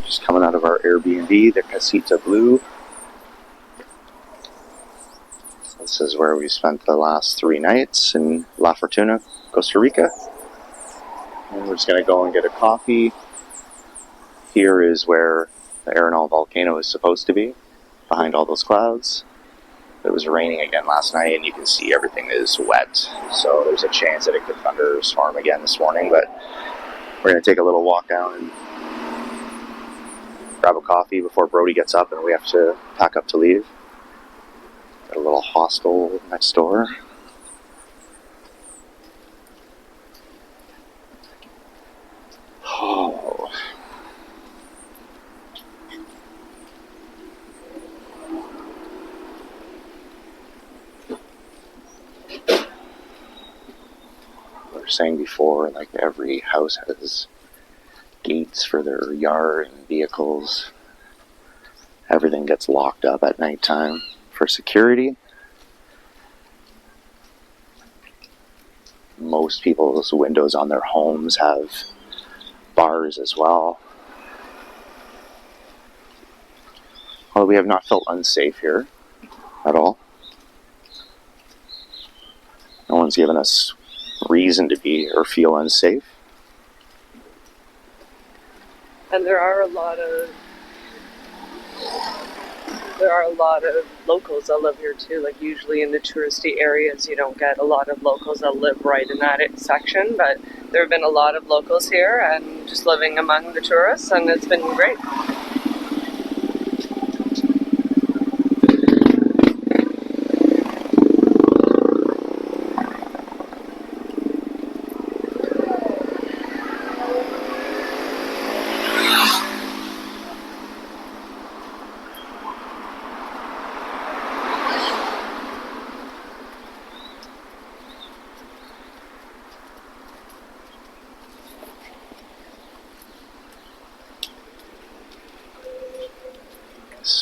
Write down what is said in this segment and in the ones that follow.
just coming out of our Airbnb, the Casita Blue. So this is where we spent the last 3 nights in La Fortuna, Costa Rica. And we're just going to go and get a coffee. Here is where the Arenal Volcano is supposed to be, behind all those clouds. It was raining again last night, and you can see everything is wet. So there's a chance that it could thunderstorm again this morning, but we're going to take a little walk down and grab a coffee before Brody gets up and we have to pack up to leave. Got a little hostel next door. Oh. We were saying before, like every house has gates for their yard and vehicles. Everything gets locked up at nighttime for security. Most people's windows on their homes have bars as well. Although we have not felt unsafe here at all. No one's given us reason to be or feel unsafe. And there are a lot of locals that live here too. Like usually in the touristy areas, you don't get a lot of locals that live right in that section. But there have been a lot of locals here and just living among the tourists, and it's been great.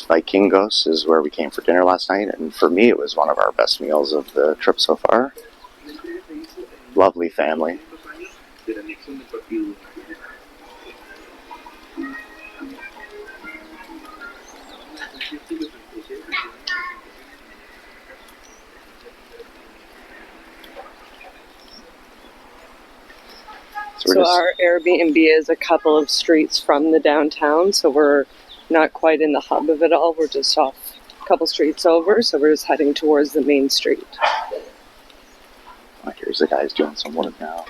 Vikingos is where we came for dinner last night, and for me it was one of our best meals of the trip so far. Lovely family. So our Airbnb is a couple of streets from the downtown, so we're not quite in the hub of it all. We're just off a couple streets over, so we're just heading towards the main street. Oh, here's the guys doing some work now.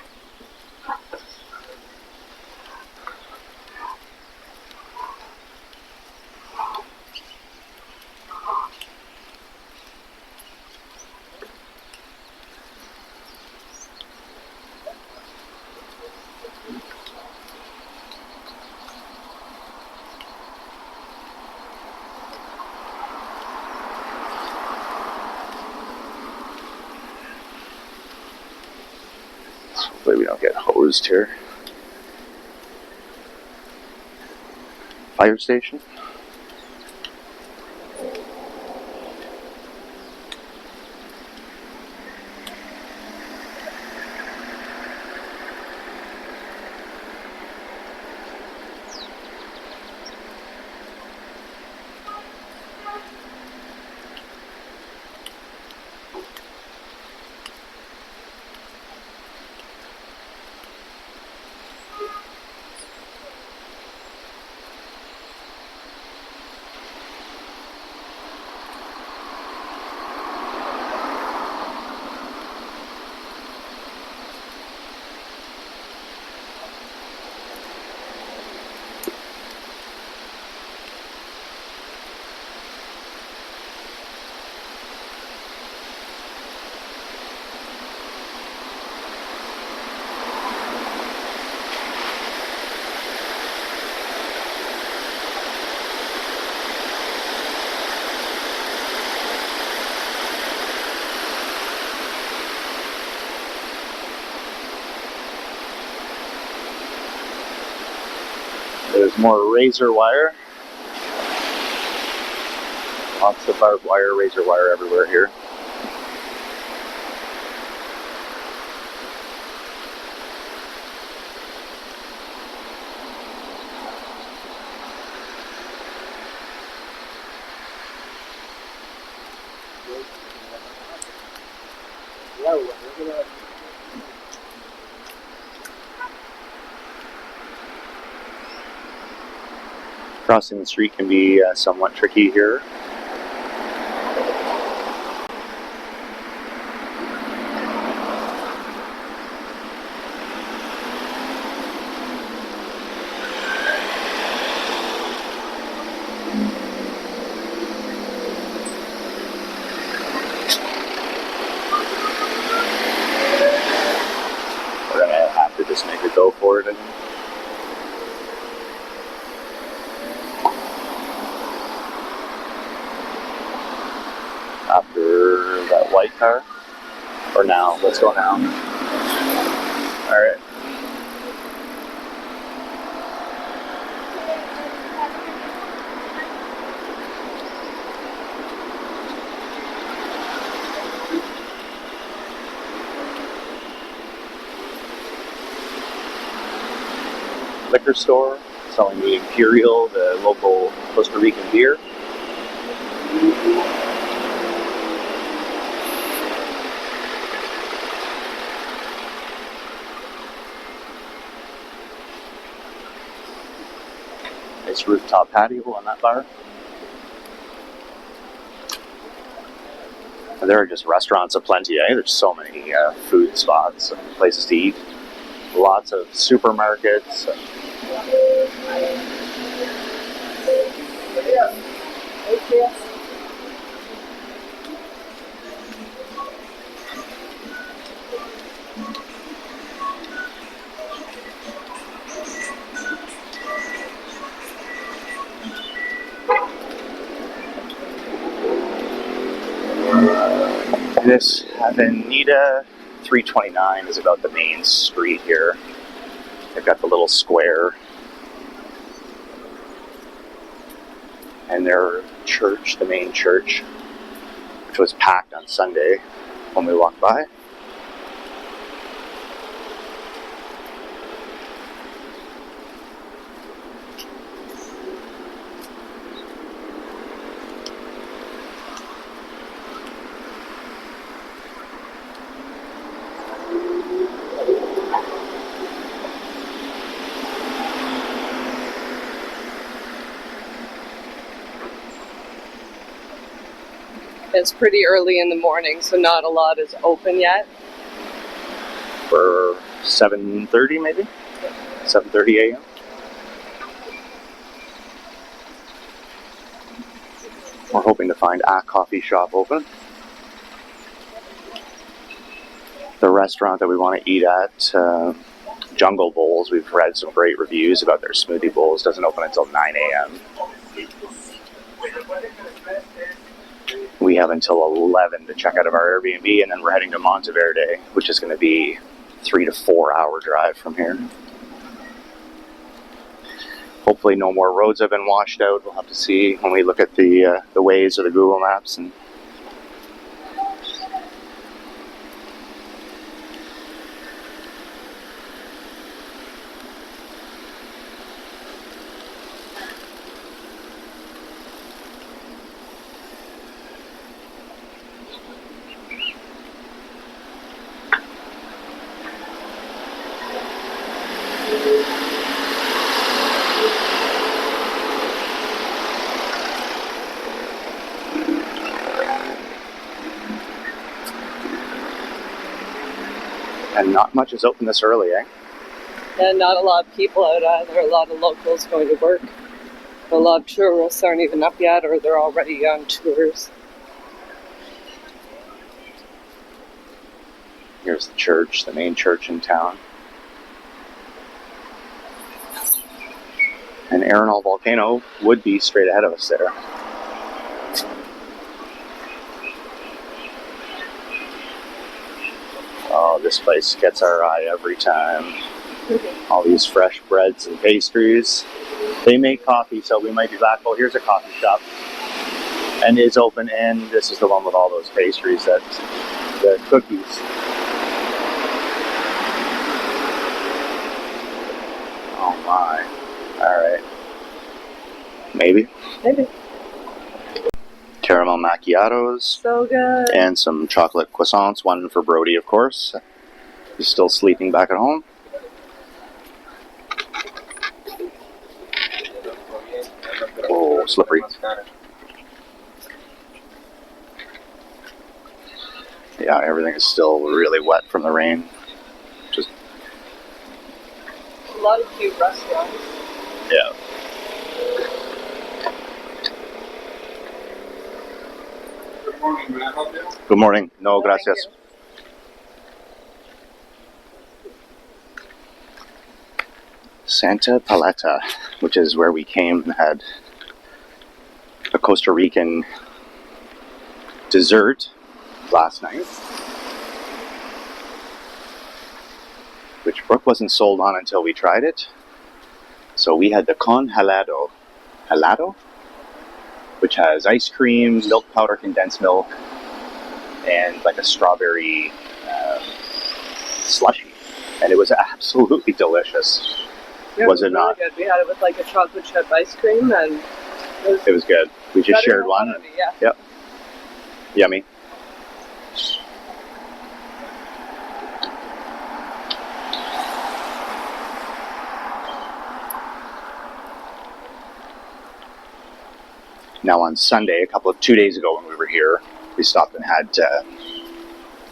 Hopefully we don't get hosed here. Fire station. There's more razor wire. Lots of barbed wire, razor wire everywhere here. Crossing the street can be somewhat tricky here. We're gonna have to just make a go for it, I think. After that white car? Or now? Let's go now. Alright. Liquor store selling the Imperial, the local Costa Rican beer. Nice rooftop patio on that bar. And there are just restaurants aplenty, eh? There's so many food spots and places to eat. Lots of supermarkets. This Avenida 329 is about the main street here. They've got the little square. And their church, the main church, which was packed on Sunday when we walked by. It's pretty early in the morning, so not a lot is open yet. For 7:30 maybe? 7:30 a.m. We're hoping to find a coffee shop open. The restaurant that we want to eat at, Jungle Bowls, we've read some great reviews about their smoothie bowls. Doesn't open until 9 a.m. We have until 11 to check out of our Airbnb, and then we're heading to Monteverde, which is going to be 3 to 4 hour drive from here. Hopefully no more roads have been washed out. We'll have to see when we look at the Waze or the Google Maps. And not much is open this early, eh? And not a lot of people out either. A lot of locals going to work. A lot of tourists aren't even up yet, or they're already on tours. Here's the church, the main church in town. And Arenal Volcano would be straight ahead of us there. Oh, this place gets our eye every time. All these fresh breads and pastries. They make coffee, so we might be back. Oh, here's a coffee shop. And is open, and this is the one with all those pastries, the cookies. Oh my. Alright. Maybe. caramel macchiatos, So good. and some chocolate croissants. One for Brody, of course. He's still sleeping back at home. Oh, slippery. Yeah, everything is still really wet from the rain. Just a lot of cute restaurants. yeah. Good morning, may I help you? Good morning. No, No, gracias. Santa Paleta, which is where we came and had a Costa Rican dessert last night, which Brooke wasn't sold on until we tried it. So we had the congelado, which has ice cream, milk powder, condensed milk, and like a strawberry slushy, and it was absolutely delicious. Yeah, Was it really not? Good. We had it with like a chocolate chip ice cream, and It was good. We just better shared than one. wanted to be, yeah. Yep. Yummy. Now on Sunday, 2 days ago when we were here, we stopped and had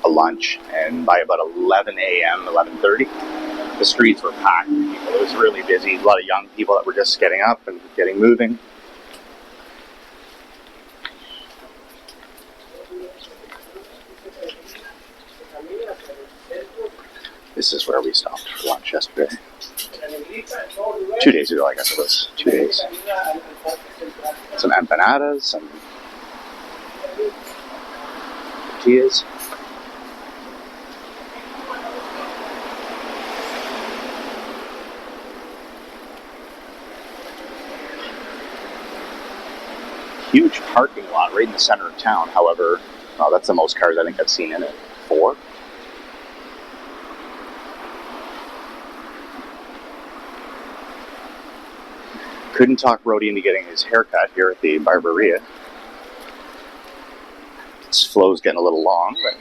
a lunch, and by about 11 a.m., 11:30, the streets were packed with people. It was really busy. A lot of young people that were just getting up and getting moving. This is where we stopped for lunch yesterday. 2 days ago, I guess it was. 2 days. Some empanadas, some tortillas. Huge parking lot right in the center of town. However, that's the most cars I think I've seen in it. 4. Couldn't talk Brody into getting his haircut here at the barberia. This flow's getting a little long, but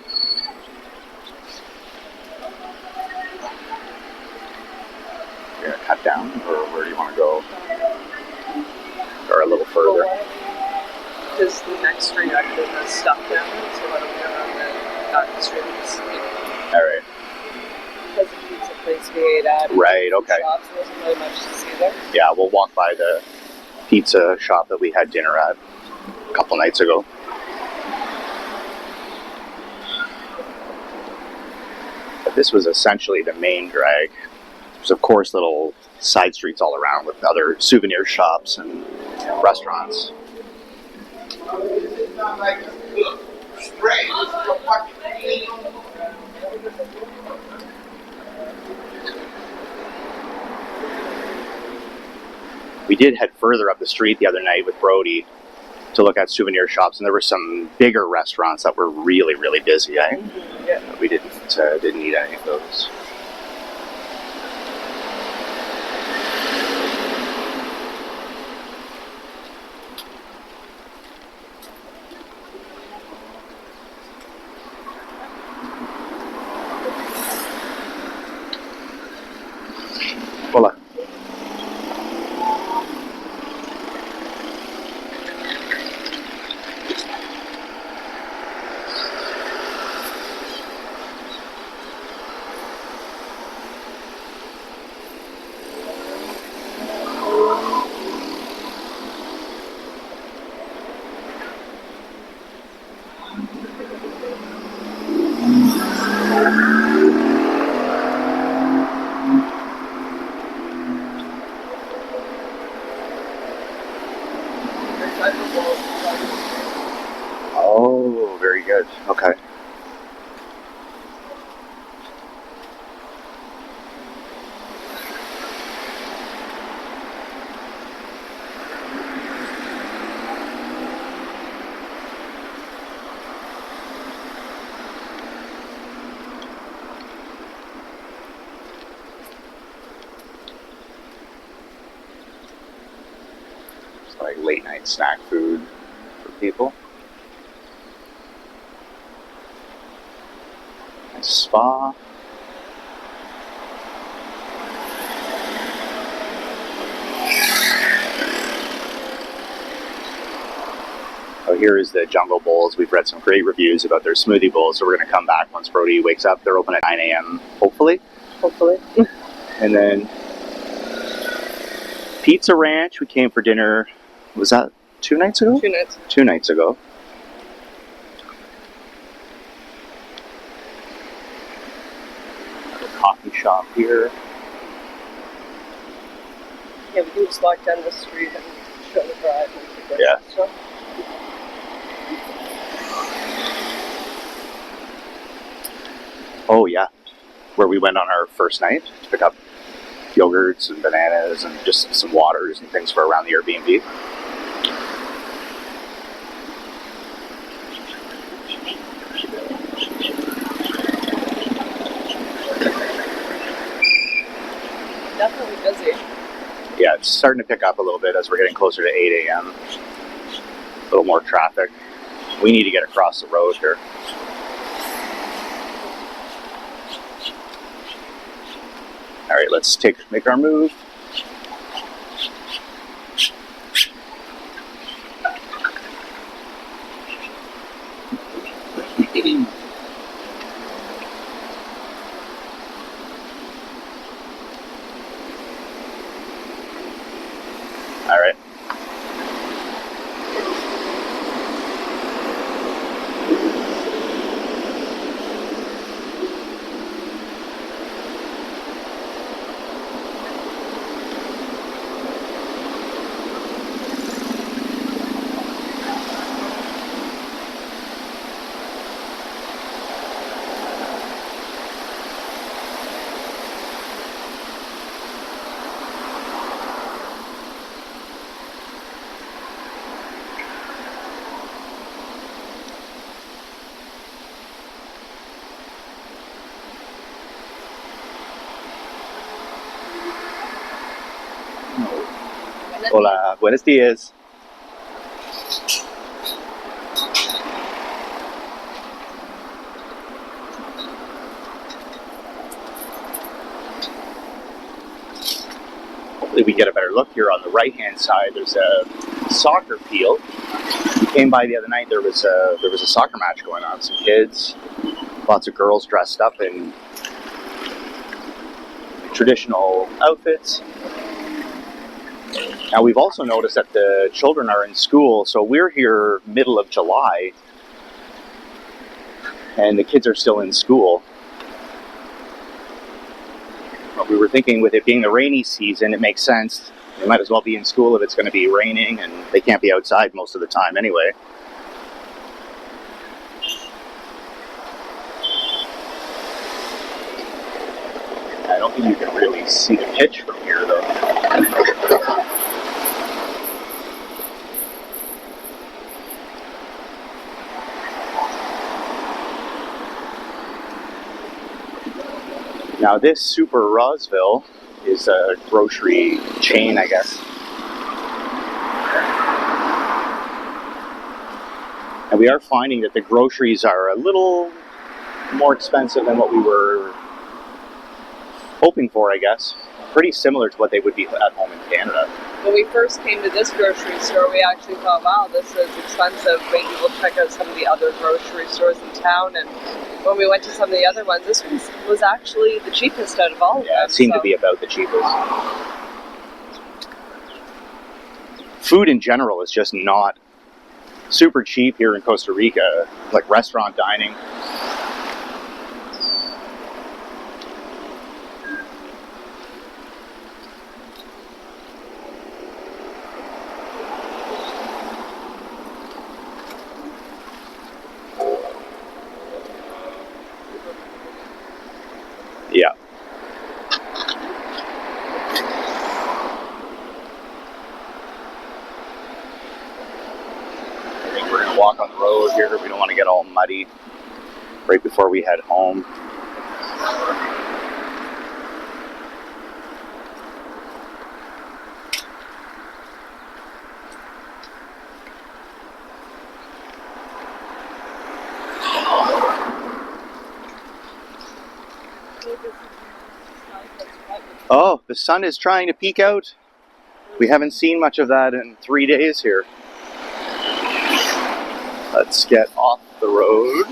you're gonna cut down, or where do you want to go? Or a little further? Because the next street actually has stuff down it, so why don't we go around the back streets? All right. Because the pizza place we ate at. Right, okay. Shops, there wasn't really much to see there. Yeah, we'll walk by the pizza shop that we had dinner at a couple nights ago. But this was essentially the main drag. There's, of course, little side streets all around with other souvenir shops and restaurants. It's not like a spray, it's a fucking We did head further up the street the other night with Brody to look at souvenir shops, and there were some bigger restaurants that were really, really busy. Yeah. We didn't eat any of those. Hola. Oh, very good. Okay. It's like late night snack food for people. and spa. Oh, here is the Jungle Bowls. We've read some great reviews about their smoothie bowls, so we're going to come back once Brody wakes up. They're open at 9 a.m., hopefully. Hopefully. And then Pizza Ranch, we came for dinner, was that 2 nights ago? 2 nights. 2 nights ago. The coffee shop here. Yeah, we can just walk down the street and show the drive. Yeah. So. Oh yeah, where we went on our first night to pick up yogurts and bananas and just some waters and things for around the Airbnb. Definitely busy. Yeah, it's starting to pick up a little bit as we're getting closer to 8 a.m. A little more traffic. We need to get across the road here. All right, let's make our move. All right. Hola, buenos días. Hopefully we get a better look here on the right-hand side. There's a soccer field. We came by the other night. There was a soccer match going on. Some kids, lots of girls dressed up in traditional outfits. Now we've also noticed that the children are in school, so we're here middle of July, and the kids are still in school. But we were thinking with it being the rainy season, it makes sense. They might as well be in school if it's going to be raining, and they can't be outside most of the time anyway. I don't think you can really see the pitch from here, though. Now this Super Roseville is a grocery chain, I guess. And we are finding that the groceries are a little more expensive than what we were hoping for, I guess. Pretty similar to what they would be at home in Canada. When we first came to this grocery store, we actually thought, wow, this is expensive. Maybe we'll check out some of the other grocery stores in town. And when we went to some of the other ones, this one was actually the cheapest out of all of them. Yeah, it seemed to be about the cheapest. Food in general is just not super cheap here in Costa Rica, like restaurant dining. Yeah. I think we're going to walk on the road here. We don't want to get all muddy right before we head home. the sun is trying to peek out. We haven't seen much of that in 3 days here. Let's get off the road.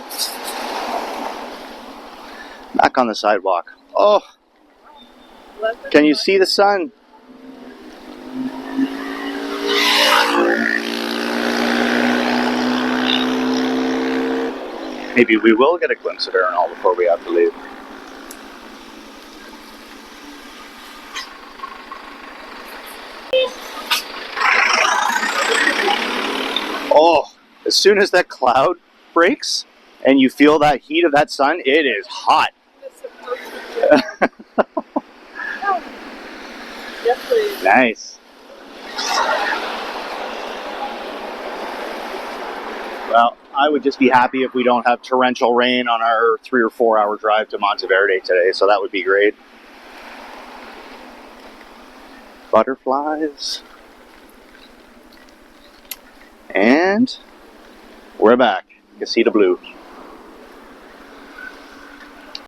Back on the sidewalk. Oh, can you see the sun? Maybe we will get a glimpse of Arenal before we have to leave. Oh, as soon as that cloud breaks and you feel that heat of that sun, it is hot. Yes, please. Nice. Well, I would just be happy if we don't have torrential rain on our 3 or 4 hour drive to Monteverde today, so that would be great. Butterflies. And we're back. You can see the blue.